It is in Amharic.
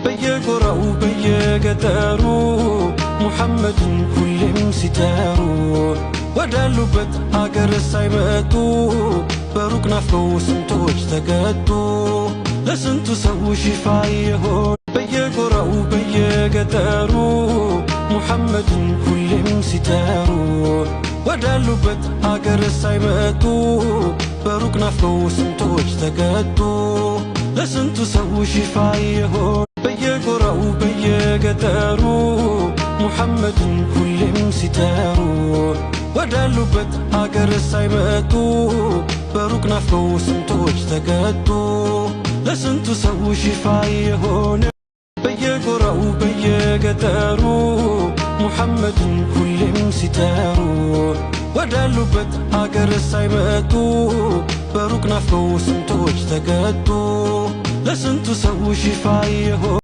በየጎራው በየገጠሩ ሙሐመድን ሁሌም ሲጠሩ ወዳሉበት አገር ሳይመጡ በሩቅ ናፍቀው ስንቶች ተቀጡ። ለስንቱ ሰው ሽፋ የሆነ በየጎራው በየገጠሩ ሙሐመድን ሁሌም ሲጠሩ ወዳሉበት አገር ሳይመጡ በሩቅ ናፍቀው ስንቶች ተቀጡ። ለስንቱ ሰው ሽፋ የሆነ በየጎራው በየገጠሩ ሙሐመድን ሁሌም ሲጠሩ ወዳሉበት አገር ሳይመጡ በሩቅ ናፍቀው ስንቶች ተቀጡ። ለስንቱ ሰው ሽፋ የሆነ በየጎራው በየገጠሩ ሙሐመድን ሁሌም ሲጠሩ ወዳሉበት አገር ሳይመጡ በሩቅ ናፍቀው ስንቶች ተቀጡ። ለስንቱ ሰው ሽፋ የሆነ